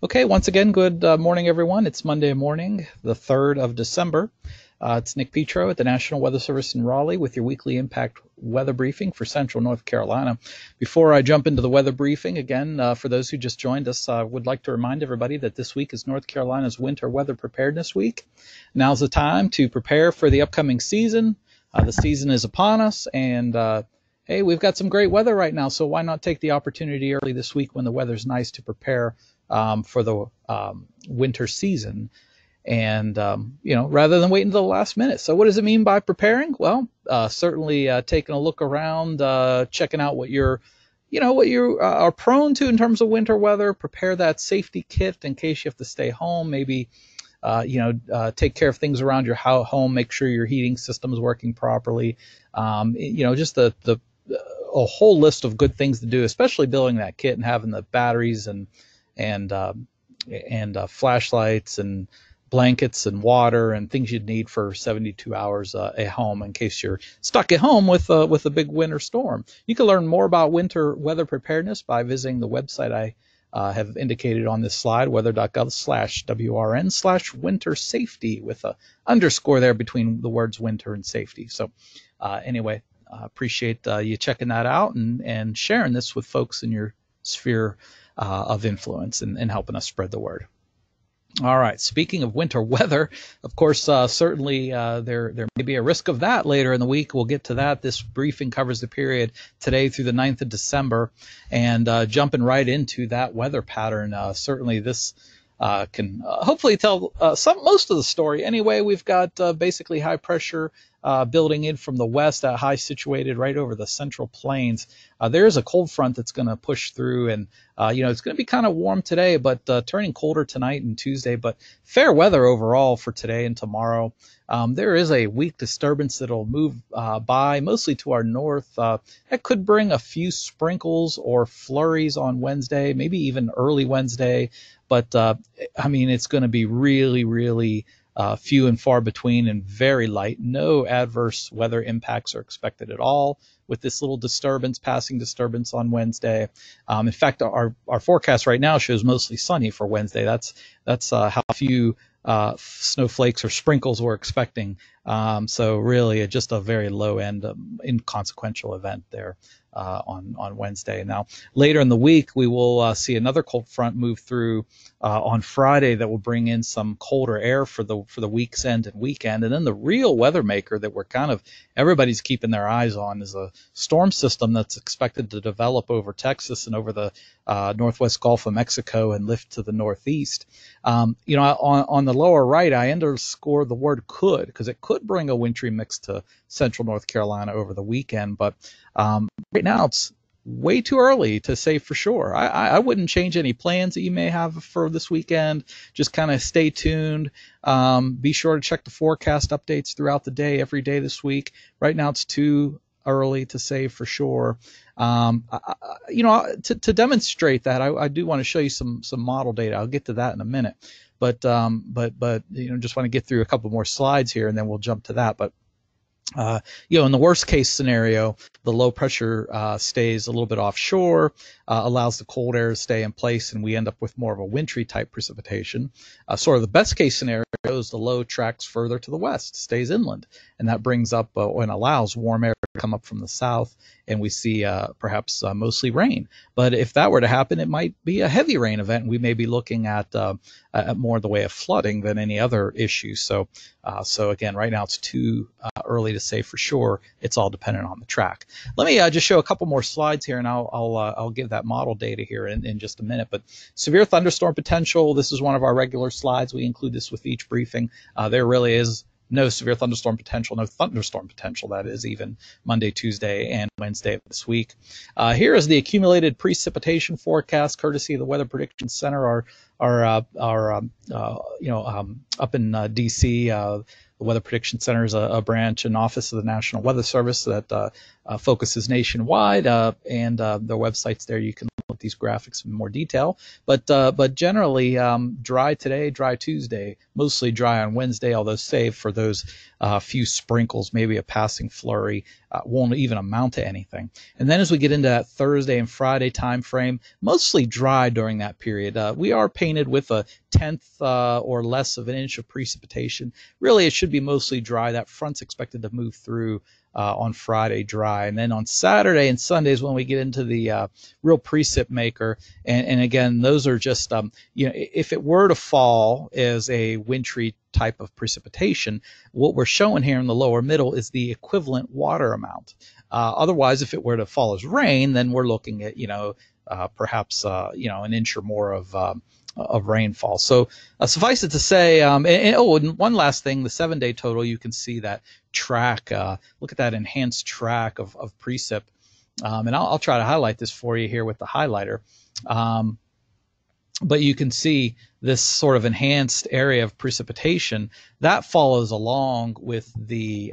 Okay, once again, good morning, everyone. It's Monday morning, the 3rd of December. It's Nick Petro at the National Weather Service in Raleigh with your weekly impact weather briefing for Central North Carolina. Before I jump into the weather briefing, again, for those who just joined us, I would like to remind everybody that this week is North Carolina's Winter Weather Preparedness Week. Now's the time to prepare for the upcoming season. The season is upon us, and hey, we've got some great weather right now, so why not take the opportunity early this week when the weather's nice to prepare for the winter season, and rather than wait until the last minute. So what does it mean by preparing? Well, certainly taking a look around, checking out what you are prone to in terms of winter weather. Prepare that safety kit in case you have to stay home. Maybe take care of things around your home. Make sure your heating system is working properly. Just a whole list of good things to do, especially building that kit and having the batteries and flashlights and blankets and water and things you'd need for 72 hours at home in case you're stuck at home with a big winter storm. You can learn more about winter weather preparedness by visiting the website I have indicated on this slide, weather.gov/WRN/winter safety with a underscore there between the words winter and safety. So anyway, appreciate you checking that out and sharing this with folks in your sphere of influence and helping us spread the word. All right. Speaking of winter weather, of course, certainly there may be a risk of that later in the week. We'll get to that. This briefing covers the period today through the 9th of December, and jumping right into that weather pattern. Certainly, this can hopefully tell most of the story. Anyway, we've got basically high pressure building in from the west, that high situated right over the central plains. There is a cold front that's going to push through, and it's going to be kind of warm today, but turning colder tonight and Tuesday. But fair weather overall for today and tomorrow. There is a weak disturbance that'll move by mostly to our north. That could bring a few sprinkles or flurries on Wednesday, maybe even early Wednesday. But it's going to be really, really few and far between and very light. No adverse weather impacts are expected at all with this little passing disturbance on Wednesday. In fact, our forecast right now shows mostly sunny for Wednesday. That's how few snowflakes or sprinkles we're expecting. So really just a very low end inconsequential event there on Wednesday. Now, later in the week, we will see another cold front move through on Friday that will bring in some colder air for the week's end and weekend. And then the real weather maker that everybody's keeping their eyes on is a storm system that's expected to develop over Texas and over the northwest Gulf of Mexico and lift to the northeast. On the lower right, I underscore the word could, because it could bring a wintry mix to central North Carolina over the weekend. But right now, it's way too early to say for sure. I wouldn't change any plans that you may have for this weekend. Just kind of stay tuned. Be sure to check the forecast updates throughout the day, every day this week. Right now, it's too early to say for sure. To demonstrate that, I do want to show you some model data. I'll get to that in a minute. But just want to get through a couple more slides here, and then we'll jump to that. But in the worst case scenario, the low pressure stays a little bit offshore, allows the cold air to stay in place, and we end up with more of a wintry type precipitation. Sort of the best case scenario is the low tracks further to the west, stays inland, and that brings up and allows warm air to come up from the south, and we see perhaps mostly rain. But if that were to happen, it might be a heavy rain event, and we may be looking at more the way of flooding than any other issue. So again, right now it's too early to say for sure. It's all dependent on the track. Let me just show a couple more slides here, and I'll give that model data here in just a minute. But severe thunderstorm potential, this is one of our regular slides. We include this with each briefing. There really is no severe thunderstorm potential, no thunderstorm potential, that is, even Monday, Tuesday, and Wednesday of this week. Here is the accumulated precipitation forecast, courtesy of the Weather Prediction Center, up in D.C. The Weather Prediction Center is a branch and office of the National Weather Service that focuses nationwide, and their website's there. You can look at these graphics in more detail. But generally, dry today, dry Tuesday, mostly dry on Wednesday, although save for those few sprinkles, maybe a passing flurry, won't even amount to anything. And then as we get into that Thursday and Friday time frame, mostly dry during that period. We are painted with a tenth or less of an inch of precipitation. Really, it should be mostly dry. That front's expected to move through on Friday dry, and then on Saturday and Sundays when we get into the real precip maker, and again, those are just if it were to fall as a wintry type of precipitation, what we're showing here in the lower middle is the equivalent water amount. Otherwise, if it were to fall as rain, then we're looking at perhaps an inch or more of rainfall. So suffice it to say, and one last thing, the 7-day total, you can see that track. Look at that enhanced track of precip. And I'll try to highlight this for you here with the highlighter. But you can see this sort of enhanced area of precipitation that follows along with the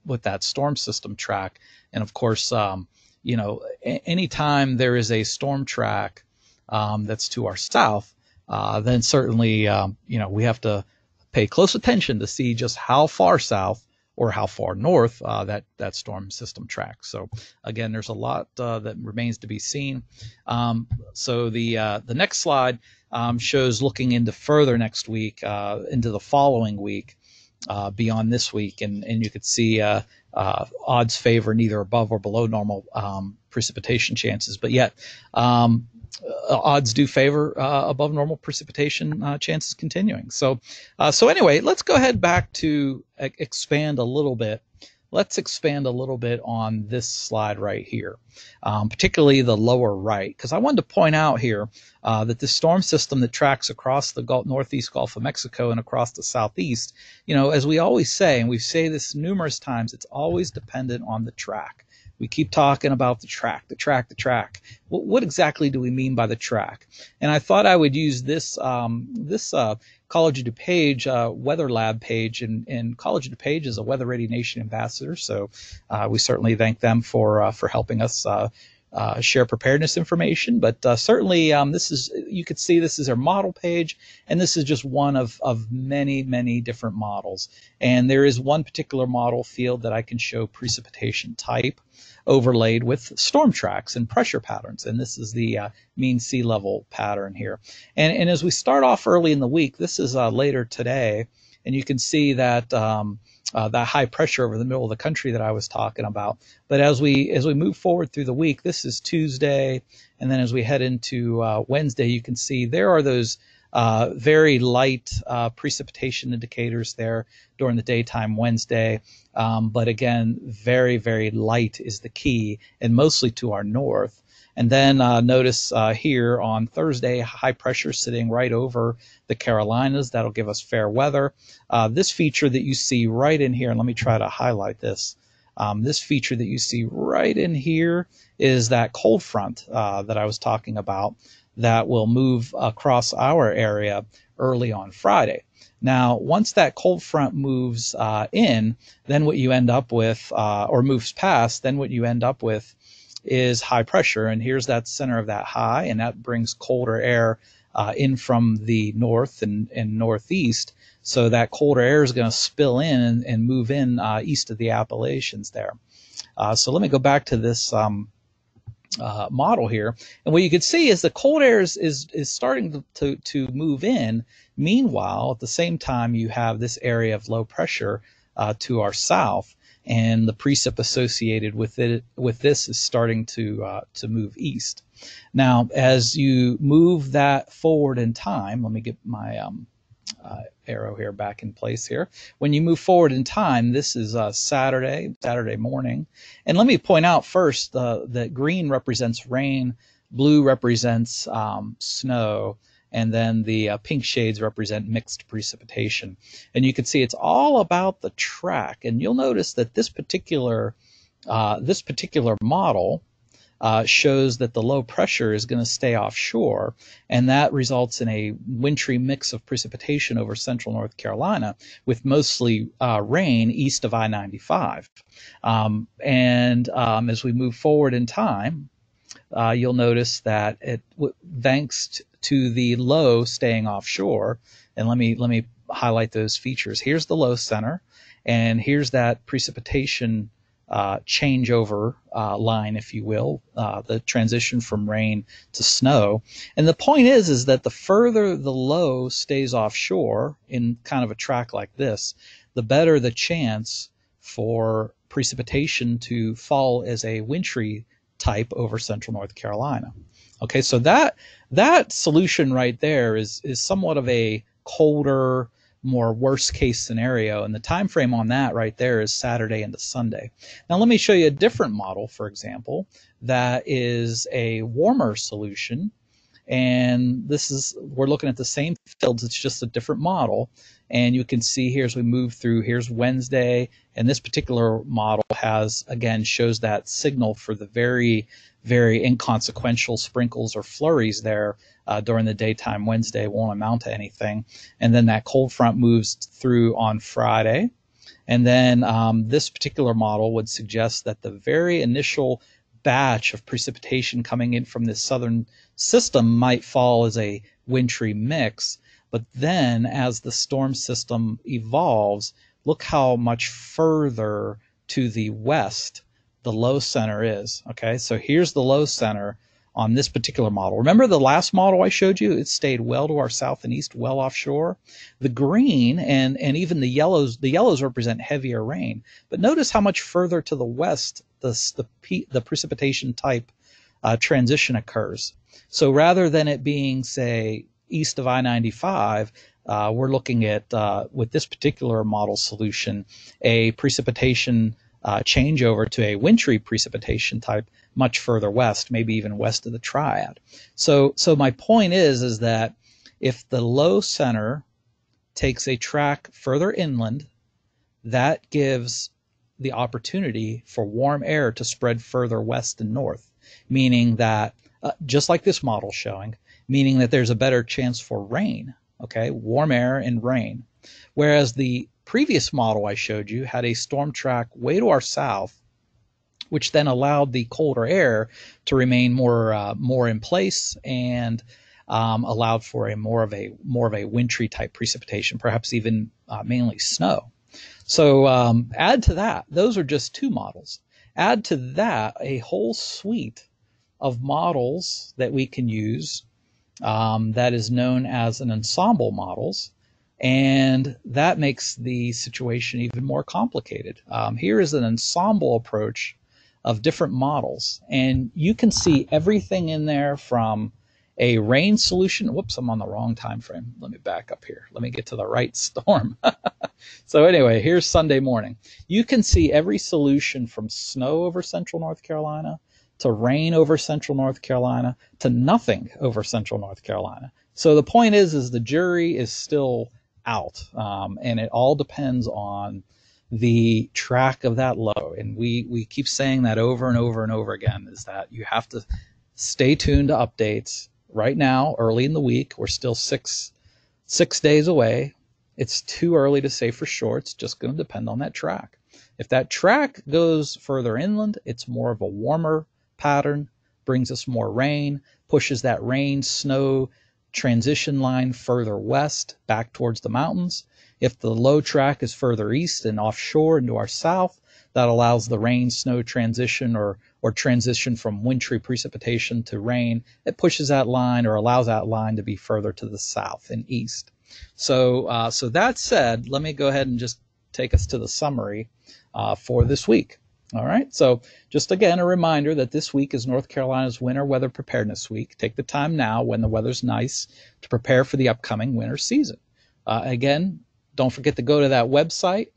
with that storm system track. And of course, anytime there is a storm track that's to our south, then certainly we have to pay close attention to see just how far south or how far north that storm system tracks. So again, there's a lot that remains to be seen. So the next slide shows looking into further next week, into the following week, beyond this week, and you could see odds favor neither above or below normal precipitation chances, but yet odds do favor above normal precipitation chances continuing. So anyway, let's go ahead back to expand a little bit. Let's expand a little bit on this slide right here, particularly the lower right, because I wanted to point out here that this storm system that tracks across the northeast Gulf of Mexico and across the southeast, as we always say, and we say this numerous times, it's always dependent on the track. We keep talking about the track. What exactly do we mean by the track? And I thought I would use this College of DuPage Weather Lab page, and College of DuPage is a Weather Ready Nation ambassador, so we certainly thank them for helping us share preparedness information. But certainly, you could see this is their model page, and this is just one of many different models. And there is one particular model field that I can show precipitation type overlaid with storm tracks and pressure patterns, and this is the mean sea level pattern here. And as we start off early in the week, this is later today, and you can see that that high pressure over the middle of the country that I was talking about. But as we move forward through the week, this is Tuesday, and then as we head into Wednesday, you can see there are those very light precipitation indicators there during the daytime Wednesday. But again, very, very light is the key, and mostly to our north. And then notice here on Thursday, high pressure sitting right over the Carolinas. That'll give us fair weather. This feature that you see right in here, and let me try to highlight this. This feature that you see right in here is that cold front that I was talking about that will move across our area early on Friday. Now, once that cold front moves in, then what you end up with, or moves past, then what you end up with is high pressure. And here's that center of that high, and that brings colder air in from the north and northeast. So that colder air is going to spill in and move in east of the Appalachians there. So let me go back to this model here, and what you can see is the cold air is starting to move in. Meanwhile, at the same time, you have this area of low pressure to our south, and the precip associated with this is starting to move east. Now, as you move that forward in time, let me get my arrow here back in place here. When you move forward in time, this is Saturday morning. And let me point out first that green represents rain, blue represents snow, and then the pink shades represent mixed precipitation. And you can see it's all about the track. And you'll notice that this particular model shows that the low pressure is going to stay offshore, and that results in a wintry mix of precipitation over central North Carolina with mostly rain east of I-95. As we move forward in time, you'll notice that thanks to the low staying offshore, and let me highlight those features. Here's the low center, and here's that precipitation changeover line, if you will, the transition from rain to snow. And the point is that the further the low stays offshore in kind of a track like this, the better the chance for precipitation to fall as a wintry type over central North Carolina. Okay, so that solution right there is somewhat of a colder, more worst case scenario, and the time frame on that right there is Saturday into Sunday. Now let me show you a different model, for example, that is a warmer solution, and we're looking at the same fields, it's just a different model. And you can see here as we move through, here's Wednesday, and this particular model shows that signal for the very, very inconsequential sprinkles or flurries there during the daytime. Wednesday won't amount to anything. And then that cold front moves through on Friday. And then this particular model would suggest that the very initial batch of precipitation coming in from this southern system might fall as a wintry mix. But then as the storm system evolves, look how much further to the west the low center is. Okay, so here's the low center on this particular model. Remember the last model I showed you? It stayed well to our south and east, well offshore. The green and even the yellows represent heavier rain. But notice how much further to the west the precipitation type transition occurs. So rather than it being, say, east of I-95, we're looking at, with this particular model solution, a precipitation changeover to a wintry precipitation type much further west, maybe even west of the Triad. So my point is that if the low center takes a track further inland, that gives the opportunity for warm air to spread further west and north, meaning that, just like this model showing, meaning that there's a better chance for rain, okay, warm air and rain. Whereas the previous model I showed you had a storm track way to our south, which then allowed the colder air to remain more in place and allowed for a more of a wintry type precipitation, perhaps even mainly snow. So add to that, those are just two models. Add to that a whole suite of models that we can use that is known as an ensemble models, and that makes the situation even more complicated. Here is an ensemble approach of different models, and you can see everything in there from a rain solution. Whoops, I'm on the wrong time frame. Let me back up here. Let me get to the right storm. So anyway, here's Sunday morning. You can see every solution from snow over central North Carolina to rain over central North Carolina to nothing over central North Carolina. So the point is the jury is still out, and it all depends on the track of that low. And we keep saying that over and over and over again, is that you have to stay tuned to updates. Right now, early in the week, we're still six days away. It's too early to say for sure. It's just going to depend on that track. If that track goes further inland, it's more of a warmer pattern, brings us more rain, pushes that rain-snow transition line further west back towards the mountains. If the low track is further east and offshore into our south, that allows the rain-snow transition or transition from wintry precipitation to rain. It pushes that line or allows that line to be further to the south and east. So that said, let me go ahead and just take us to the summary for this week. All right, so just again, a reminder that this week is North Carolina's Winter Weather Preparedness Week. Take the time now when the weather's nice to prepare for the upcoming winter season. Again, don't forget to go to that website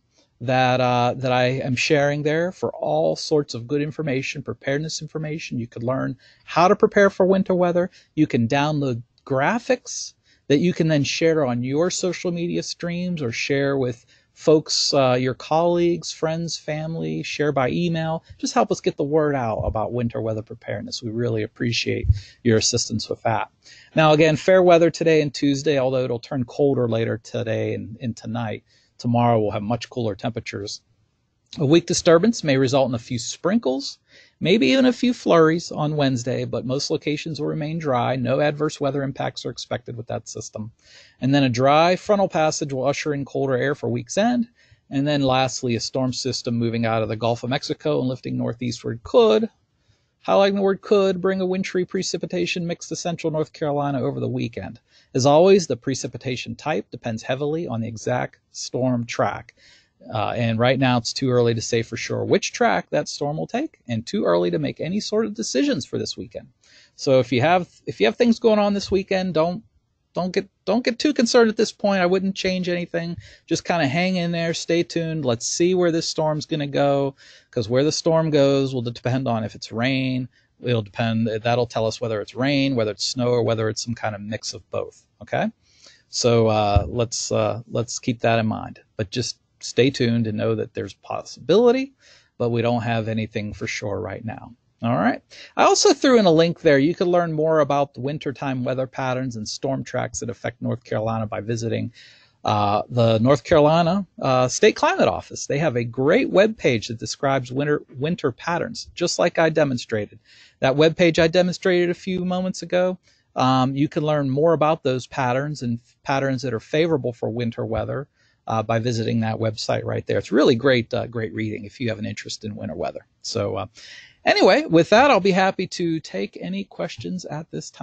that I am sharing there for all sorts of good information, preparedness information. You can learn how to prepare for winter weather. You can download graphics that you can then share on your social media streams or share with folks, your colleagues, friends, family, share by email. Just help us get the word out about winter weather preparedness. We really appreciate your assistance with that. Now, again, fair weather today and Tuesday, although it'll turn colder later today and tonight. Tomorrow we'll have much cooler temperatures. A weak disturbance may result in a few sprinkles, maybe even a few flurries on Wednesday, but most locations will remain dry. No adverse weather impacts are expected with that system. And then a dry frontal passage will usher in colder air for week's end. And then lastly, a storm system moving out of the Gulf of Mexico and lifting northeastward could, highlighting the word could, bring a wintry precipitation mix to central North Carolina over the weekend. As always, the precipitation type depends heavily on the exact storm track. And right now it's too early to say for sure which track that storm will take, and too early to make any sort of decisions for this weekend. So if you have things going on this weekend, don't get too concerned at this point. I wouldn't change anything. Just kind of hang in there, stay tuned. Let's see where this storm's going to go, because where the storm goes will depend on if it's rain. That'll tell us whether it's rain, whether it's snow, or whether it's some kind of mix of both. Okay, so let's keep that in mind. But just stay tuned and know that there's possibility, but we don't have anything for sure right now. All right. I also threw in a link there. You can learn more about the wintertime weather patterns and storm tracks that affect North Carolina by visiting the North Carolina State Climate Office. They have a great web page that describes winter patterns, just like I demonstrated. That web page I demonstrated a few moments ago, you can learn more about those patterns and patterns that are favorable for winter weather by visiting that website right there. It's really great reading if you have an interest in winter weather. So anyway, with that, I'll be happy to take any questions at this time.